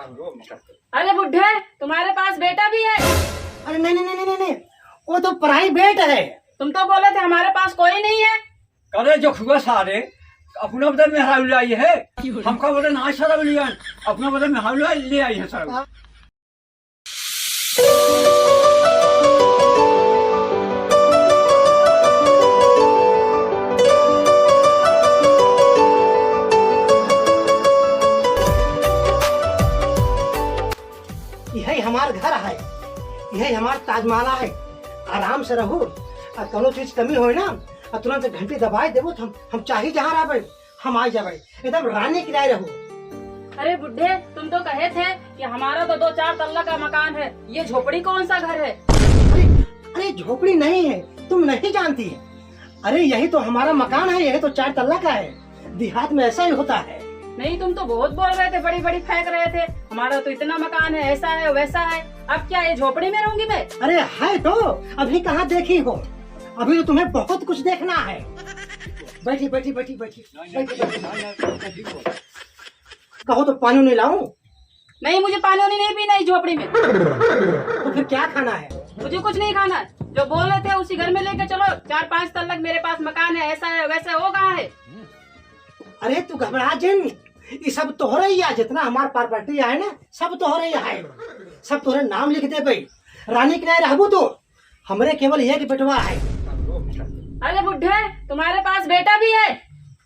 अरे बुढ़े, तुम्हारे पास बेटा भी है? अरे नहीं नहीं नहीं नहीं नहीं, वो तो प्राइवेट है। तुम तो बोले थे हमारे पास कोई नहीं है। करे जो खुआ सारे अपना बदल में हाल आई है, हमका बदल ना सारा लिया, अपना बदल में हाल ले आई है सर। यही हमार घर है, यही हमार ताजमहल है। आराम से रहो और कोनो चीज कमी हो ना और तुरंत घंटी दबाई देवो तो हम चाहे जहाँ रहबे हम आ जाबे, एकदम रानी किराए रहो। अरे बुढ़े, तुम तो कहे थे कि हमारा तो 2-4 तल्ला का मकान है, ये झोपड़ी कौन सा घर है? अरे अरे झोपड़ी नहीं है, तुम नहीं जानती है। अरे यही तो हमारा मकान है, यही तो 4 तल्ला का है। देहात में ऐसा ही होता है। नहीं, तुम तो बहुत बोल रहे थे, बड़ी बड़ी फेंक रहे थे, हमारा तो इतना मकान है, ऐसा है वैसा है। अब क्या ये झोपड़ी में रहूंगी मैं? अरे है तो, अभी कहाँ देखी हो, अभी तो तुम्हें बहुत कुछ देखना है। बैठी बैठी बैठी बैठी कहो तो पानी नहीं लाऊं? नहीं, मुझे पानी वानी नहीं पीना इस झोपड़ी में। तो फिर क्या खाना है? मुझे कुछ नहीं खाना, जो बोल रहे थे उसी घर में लेके चलो। 4-5 तल्लक मेरे पास मकान है, ऐसा है वैसा है, वो कहाँ है? अरे तू घबरा जिन, ये सब तोहरे ही है, जितना हमार प्रॉपर्टी है ना सब तोहरे ही है। सब तोहरे नाम लिख दे भाई, रानी के नहीं रहबू तो हमरे केवल एक बेटवा है। अरे बुढ़े, तुम्हारे पास बेटा भी है?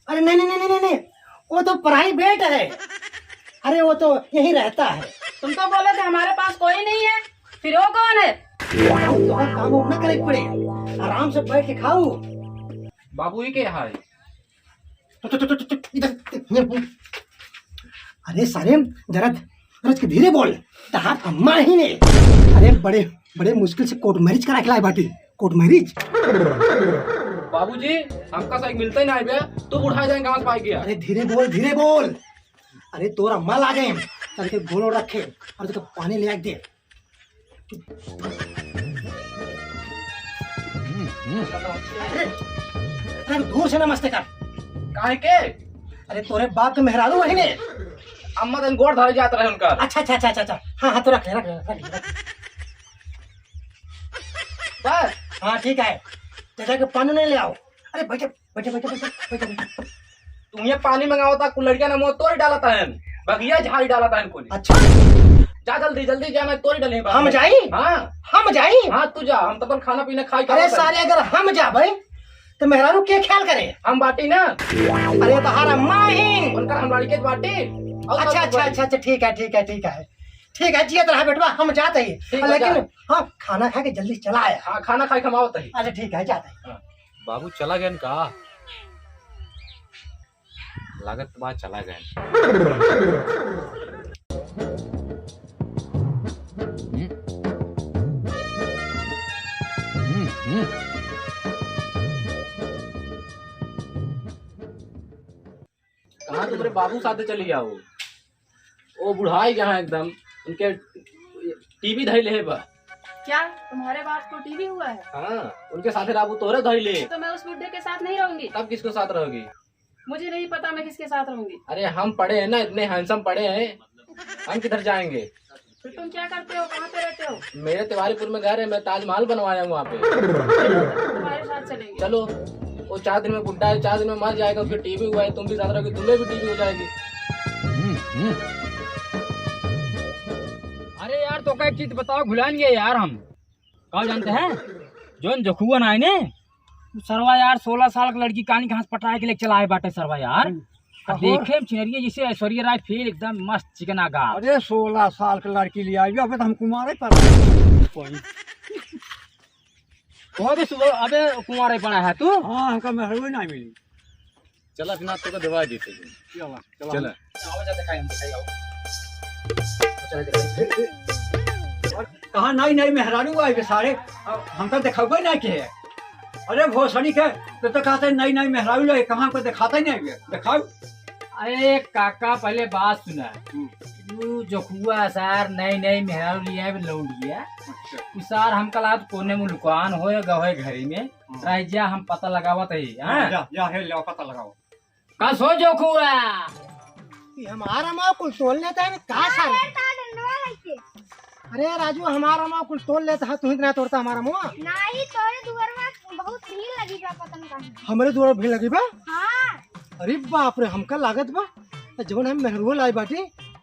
अरे नहीं नहीं नहीं नहीं नहीं, वो तो प्राइवेट है। अरे वो तो यही रहता है। तुम तो बोले थे हमारे पास कोई नहीं है, फिर वो कौन है? तो काम ना करे पड़े, आराम से बैठ के खाओ। बाबू ही क्या है? अरे सारे जरा के धीरे बोल, तहार अम्मा ही ने अरे बड़े बड़े मुश्किल से कोर्ट मैरिज करा के लाए बाटी। कोर्ट मैरिज बाबूजी, हमका सही मिलता ही नहीं भैया, तू उठा जाएंगे कहाँ से पाई गया? अरे धीरे बोल धीरे बोल। अरे तोरा अम्मा ला गए, चल के गोलो रखे और तेरे पानी ले दे। अरे दूर से नमस्ते कर। काहे के? अरे तोरे बाप के मेहरारू वही ने। अम्मा दिन गोड़ धारे जाता रहे उनका। अच्छा अच्छा अच्छा अच्छा, हाँ हाँ तो रख रख। बस हाँ ठीक है, चाचा के पानी नहीं ले आओ। अरे बैठे बैठे बैठे बैठे बैठे बैठे। तुम ये पानी मंगाओ था, लड़किया ने मुँह तोड़ डाला था, बगिया झाड़ी डाला था इनको। अच्छा जा जल्दी जल्दी जाना, तोड़ डाले। हम जाई? हाँ हम जाई? हाँ तू जा, हम तो खाना पीना खाई। अरे साले अगर हम जा भाई तो मेहरारू क्या ख्याल करे? हम बाटी ना। अरे तो हर अम्मा ही उनका हम लड़के बाटी। अच्छा अच्छा अच्छा अच्छा ठीक है ठीक है ठीक है ठीक है, जियत रहा बेटवा, हम जाते ही। लेकिन हाँ खाना खा के जल्दी चला आया। हाँ खाना खाई खमाओ तही। अच्छा ठीक है जाते हैं। बाबू चला गया का लागत बात चला गया। कहाँ तुम्हारे बाबू साथे चली गया वो बुढ़ाई जहाँ एकदम उनके टीवी धई ले बा। क्या तुम्हारे बाप को टीवी हुआ है? हाँ उनके साथे बाबू तोरे धई ले। तो मैं उस बुढ़े के साथ नहीं रहूंगी। तब किसके साथ रहोगी? मुझे नहीं पता मैं किसके साथ रहूंगी। अरे हम पढ़े हैं ना, इतने हैंडसम पढ़े हैं, हम किधर जाएंगे? फिर तुम क्या करते हो, कहाँ पे रहते हो? मेरे तिवारीपुर में घर है, मैं ताजमहल बनवाया हूँ वहाँ पे। तुम्हारे साथ चलेंगे। चलो, वो 4 दिन में बुढ़ा है, 4 दिन में मर जाएगा, उसके टीवी हुआ है, तुम भी साथ रहोगे, तुम्हें भी टीवी हो जाएगी। अरे यार तो एक चीज बताओ, भुलाएंगे यार हम कहा जानते हैं जोन जखुअन आए ने सरवा यार 16 साल की लड़की कहानी घास पटाए के लिए चला है बाटे सरवा यार। देखे चिनरिया जिसे ऐश्वर्या राय फिर एकदम मस्त चिकना गा। अरे 16 साल की लड़की ले आई, अबे तो हम कुमारे पर अबे कुंवारे पड़ा है तू। हाँ हमका मेहरबी नहीं मिली। चला बिना तो दवा देते चला। कहा नहीं नहीं मेहरारू आई के सारे हमका दिखावे नहीं के। अरे भोसड़ी के तो कहते नहीं नहीं मेहरारू ले, कहाँ को दिखाता ही नहीं दिखाओ। अरे काका पहले बात सुना, तू जखुआ सार नई नई मेहरारू लिया है लौट गया सार हम कल आज कोने में लुकान हो गए घरी में रह जा, हम पता लगावत है। जा जा है ले पता लगाओ। का सो जखुआ हमारा माँ कुछ तोल लेता है का सारे। अरे राजू हमारा मुँह कुछ तोड़ लेता है, तू इतना तोड़ता हमारा मुँह। नहीं तोरे दुआर में बहुत भीड़ लगी बा पतन का। हमारे द्वारा भीड़ लगी बा। हाँ अरे बाप रे, हमका लागत बा जब हम मेहरुआ लाई बाटी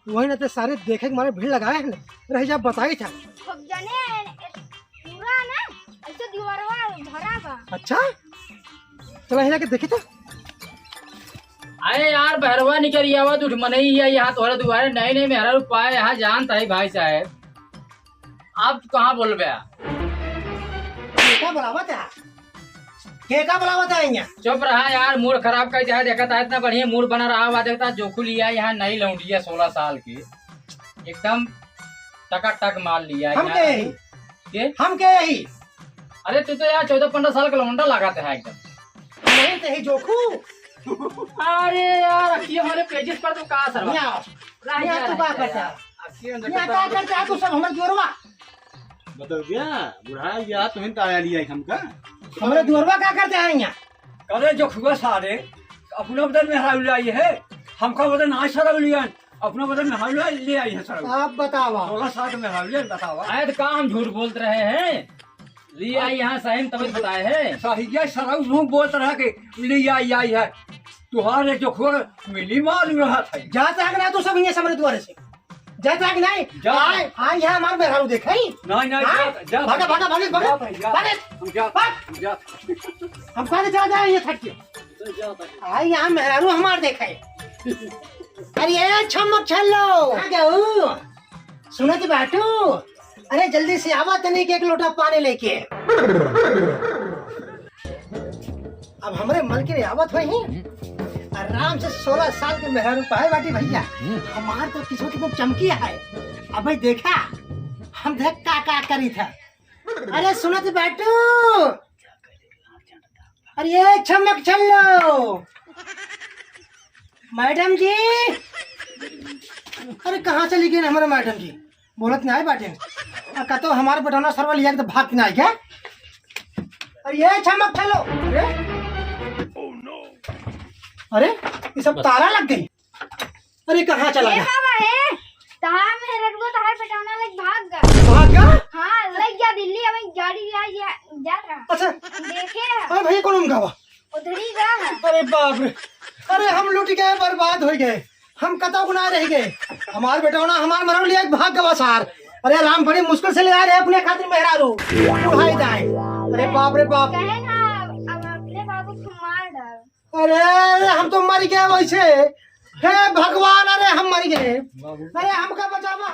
वही ना तो सारे देखे के मारे भीड़ लगाए हैं, रह जा बताई था। खूब जने पूरा ना ऐसे दीवारवा भरा बा। अच्छा चला हिला के देखे तो। अरे यार बहरवा निकल आवा तो मन ही है यहाँ तोहरे दुआरे नहीं नहीं मेहरा पाए यहाँ जानता है भाई साहब। आप कहाँ बोल बे? केका बुलावत है, केका बुलावत है यहाँ। चुप रहा यार, मूड खराब कर दिया। देखा था इतना बढ़िया मूड बना रहा हुआ, देखता जोखू लिया यहाँ नई लौंडी है 16 साल की, एकदम टकाटक माल लिया हम के यही, के? हम के यही। अरे तू तो यार 14-15 साल का लौंडा लगाते है एकदम। नहीं तो यही जोखू। अरे यार ये हमारे पेजेस पर तो कहा सर यहाँ तू क्या करता है, यहाँ क्या करता है तू सब हमारे द्वारवा। बदल गया बुढ़ा या तुम्हें ताया लिया हमका। हमारे द्वारवा क्या करते हैं यहाँ। अरे जो खुआ सारे अपना बदल मेहरारू ले आई है, हमका बदल ना सर लिया, अपना बदल मेहरारू ले आई है सर। आप बतावा। 16 साल का मेहरारू ले बतावा। आए तो कहाँ हम झूठ बोलते रहे हैं, लिया यहाँ सही तभी बताए हैं। साहिया सराउ झूठ बोलत रहा के ले आई है, तुहारे जो खुआ मिली माल रहा था। जाता है कि ना तू सब यहाँ हमारे द्वारे से जाता है कि नहीं। जा। आए आए यहाँ हमारे मेहरारू देखा ही। नहीं नहीं हाँ? जा भागा भागा भागे भागे भागे। जा हम कहा चला जाए ये थक के। आए यहाँ मेहरारू हमारे देखा है। अरे ये छमक छल्लो आ जाओ, सुनत बैठू। अरे जल्दी से आवा तने के एक लोटा पानी लेके। अब हमारे मन के आवत हुई आराम से 16 साल के मेहरारू पाए बाटी भैया। हमार तो किस्मत एकदम चमकी है। अब भाई देखा हम देख का करी था। अरे सुनत बैठू, अरे ये छमक छल्लो मैडम जी। अरे कहाँ चली गई हमारे मैडम जी, बोलत नहीं आए बाटे। कहते हमारे बटौना सरवा लिया तो भाग के ना क्या। अरे ये छमक छल्लो, अरे ये सब ताला लग गई। अरे कहाँ चला गया। बाबा है तहां में रटगो तहां पटावना लग भाग गया। भाग गया। हाँ लग गया दिल्ली, अब गाड़ी जा रहा। अच्छा देखे अरे भैया कौन उनका हुआ। उधर ही गया है। अरे बाप रे, अरे हम लूट गए, बर्बाद हो गए, हम कता गुनाह रह गए। हमारे बेटौना हमारे मरम लिया भाग गवा सार। अरे राम बड़ी मुश्किल से ले आ रहे अपने खातिर मेहरारू उठाई जाए। अरे बाप रे बाप। कहे ना अब अपने बाबू को मार डाल। अरे हम तो मर गए वैसे। हे भगवान, अरे हम मर गए। अरे हमका बचावा।